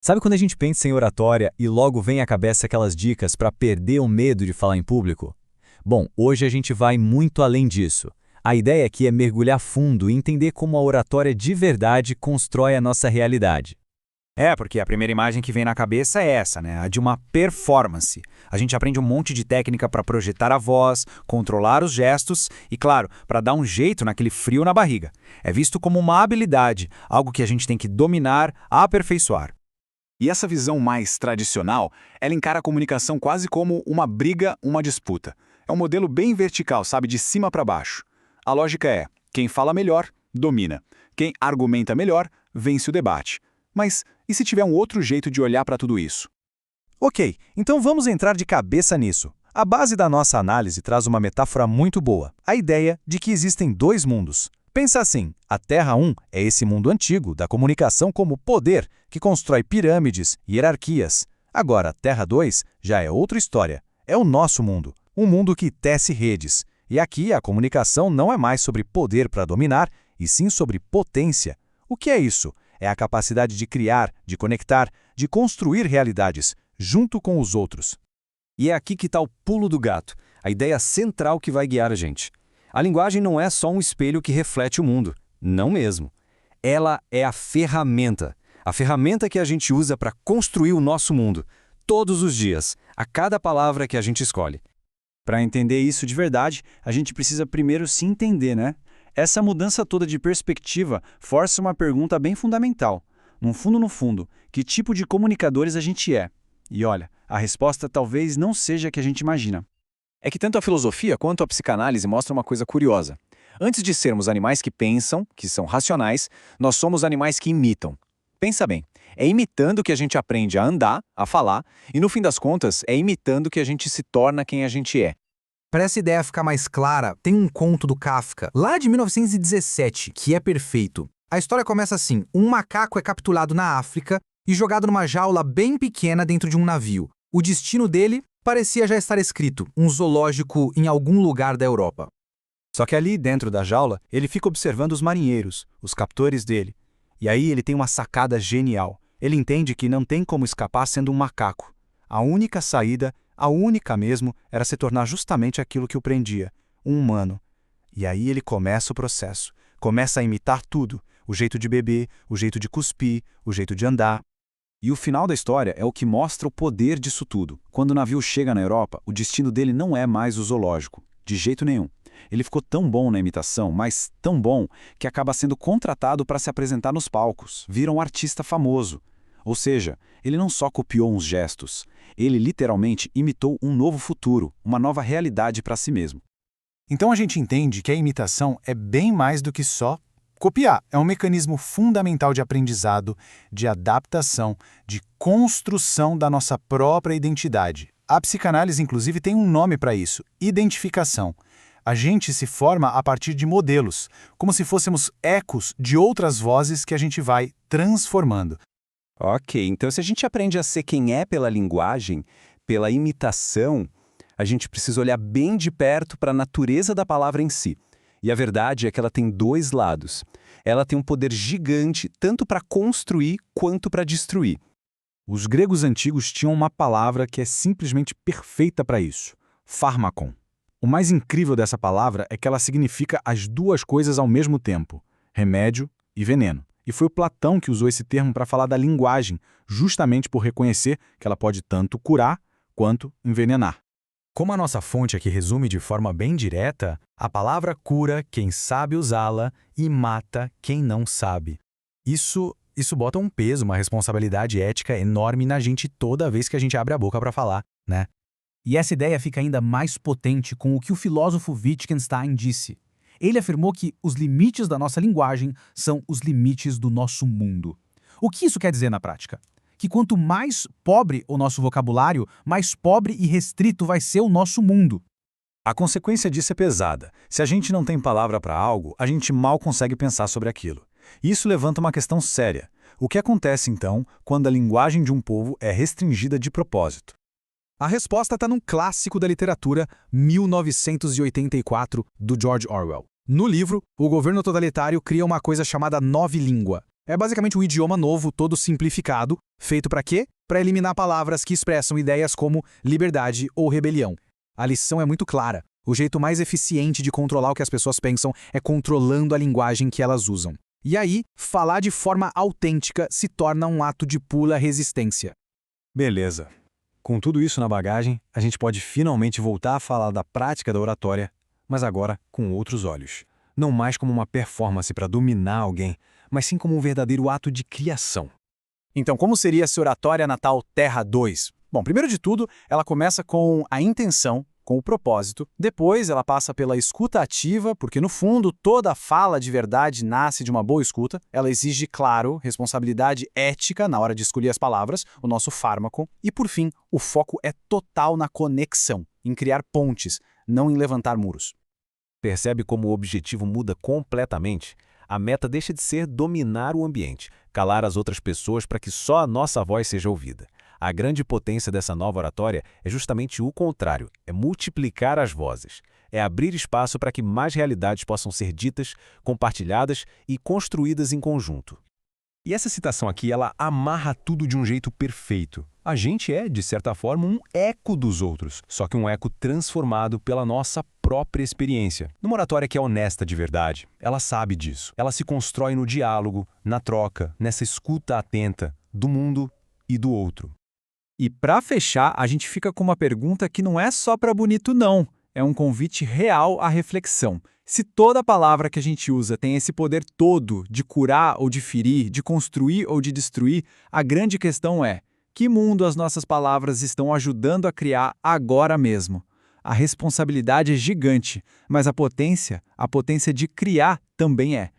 Sabe quando a gente pensa em oratória e logo vem à cabeça aquelas dicas para perder o medo de falar em público? Bom, hoje a gente vai muito além disso. A ideia aqui é mergulhar fundo e entender como a oratória de verdade constrói a nossa realidade. Porque a primeira imagem que vem na cabeça é essa, né? A de uma performance. A gente aprende um monte de técnica para projetar a voz, controlar os gestos e, claro, para dar um jeito naquele frio na barriga. É visto como uma habilidade, algo que a gente tem que dominar, aperfeiçoar. E essa visão mais tradicional, ela encara a comunicação quase como uma briga, uma disputa. É um modelo bem vertical, sabe, de cima para baixo. A lógica é, quem fala melhor, domina. Quem argumenta melhor, vence o debate. Mas e se tiver um outro jeito de olhar para tudo isso? Ok, então vamos entrar de cabeça nisso. A base da nossa análise traz uma metáfora muito boa, a ideia de que existem dois mundos. Pensa assim, a Terra 1 é esse mundo antigo da comunicação como poder, que constrói pirâmides e hierarquias. Agora, a Terra 2 já é outra história. É o nosso mundo, um mundo que tece redes. E aqui a comunicação não é mais sobre poder para dominar, e sim sobre potência. O que é isso? É a capacidade de criar, de conectar, de construir realidades, junto com os outros. E é aqui que está o pulo do gato, a ideia central que vai guiar a gente. A linguagem não é só um espelho que reflete o mundo. Não mesmo. Ela é a ferramenta que a gente usa para construir o nosso mundo, todos os dias, a cada palavra que a gente escolhe. Para entender isso de verdade, a gente precisa primeiro se entender, né? Essa mudança toda de perspectiva força uma pergunta bem fundamental. No fundo, que tipo de comunicadores a gente é? E olha, a resposta talvez não seja a que a gente imagina. É que tanto a filosofia quanto a psicanálise mostram uma coisa curiosa. Antes de sermos animais que pensam, que são racionais, nós somos animais que imitam. Pensa bem, é imitando que a gente aprende a andar, a falar, e no fim das contas, é imitando que a gente se torna quem a gente é. Para essa ideia ficar mais clara, tem um conto do Kafka, lá de 1917, que é perfeito. A história começa assim: um macaco é capturado na África e jogado numa jaula bem pequena dentro de um navio. O destino dele parecia já estar escrito, um zoológico em algum lugar da Europa. Só que ali, dentro da jaula, ele fica observando os marinheiros, os captores dele. E aí ele tem uma sacada genial. Ele entende que não tem como escapar sendo um macaco. A única saída, a única mesmo, era se tornar justamente aquilo que o prendia, um humano. E aí ele começa o processo. Começa a imitar tudo. O jeito de beber, o jeito de cuspir, o jeito de andar. E o final da história é o que mostra o poder disso tudo. Quando o navio chega na Europa, o destino dele não é mais o zoológico. De jeito nenhum. Ele ficou tão bom na imitação, mas tão bom, que acaba sendo contratado para se apresentar nos palcos. Vira um artista famoso. Ou seja, ele não só copiou uns gestos, ele literalmente imitou um novo futuro, uma nova realidade para si mesmo. Então a gente entende que a imitação é bem mais do que só copiar. É um mecanismo fundamental de aprendizado, de adaptação, de construção da nossa própria identidade. A psicanálise, inclusive, tem um nome para isso: identificação. A gente se forma a partir de modelos, como se fôssemos ecos de outras vozes que a gente vai transformando. Ok, então se a gente aprende a ser quem é pela linguagem, pela imitação, a gente precisa olhar bem de perto para a natureza da palavra em si. E a verdade é que ela tem dois lados. Ela tem um poder gigante tanto para construir quanto para destruir. Os gregos antigos tinham uma palavra que é simplesmente perfeita para isso: fármakon. O mais incrível dessa palavra é que ela significa as duas coisas ao mesmo tempo: remédio e veneno. E foi o Platão que usou esse termo para falar da linguagem, justamente por reconhecer que ela pode tanto curar quanto envenenar. Como a nossa fonte aqui resume de forma bem direta, a palavra cura quem sabe usá-la e mata quem não sabe. Isso bota um peso, uma responsabilidade ética enorme na gente toda vez que a gente abre a boca para falar, né? E essa ideia fica ainda mais potente com o que o filósofo Wittgenstein disse. Ele afirmou que os limites da nossa linguagem são os limites do nosso mundo. O que isso quer dizer na prática? Que quanto mais pobre o nosso vocabulário, mais pobre e restrito vai ser o nosso mundo. A consequência disso é pesada. Se a gente não tem palavra para algo, a gente mal consegue pensar sobre aquilo. Isso levanta uma questão séria. O que acontece, então, quando a linguagem de um povo é restringida de propósito? A resposta está num clássico da literatura, 1984, do George Orwell. No livro, o governo totalitário cria uma coisa chamada nova língua. É basicamente um idioma novo, todo simplificado, feito para quê? Para eliminar palavras que expressam ideias como liberdade ou rebelião. A lição é muito clara. O jeito mais eficiente de controlar o que as pessoas pensam é controlando a linguagem que elas usam. E aí, falar de forma autêntica se torna um ato de pura resistência. Beleza. Com tudo isso na bagagem, a gente pode finalmente voltar a falar da prática da oratória, mas agora com outros olhos. Não mais como uma performance para dominar alguém, mas sim como um verdadeiro ato de criação. Então, como seria essa oratória natal Terra 2? Bom, primeiro de tudo, ela começa com a intenção, com o propósito. Depois, ela passa pela escuta ativa, porque no fundo, toda fala de verdade nasce de uma boa escuta. Ela exige, claro, responsabilidade ética na hora de escolher as palavras, o nosso fármaco. E por fim, o foco é total na conexão, em criar pontes, não em levantar muros. Percebe como o objetivo muda completamente? A meta deixa de ser dominar o ambiente, calar as outras pessoas para que só a nossa voz seja ouvida. A grande potência dessa nova oratória é justamente o contrário, é multiplicar as vozes. É abrir espaço para que mais realidades possam ser ditas, compartilhadas e construídas em conjunto. E essa citação aqui, ela amarra tudo de um jeito perfeito. A gente é, de certa forma, um eco dos outros, só que um eco transformado pela nossa própria experiência. Numa oratória que é honesta de verdade, ela sabe disso. Ela se constrói no diálogo, na troca, nessa escuta atenta do mundo e do outro. E para fechar, a gente fica com uma pergunta que não é só para bonito não, é um convite real à reflexão. Se toda palavra que a gente usa tem esse poder todo de curar ou de ferir, de construir ou de destruir, a grande questão é: que mundo as nossas palavras estão ajudando a criar agora mesmo? A responsabilidade é gigante, mas a potência de criar também é.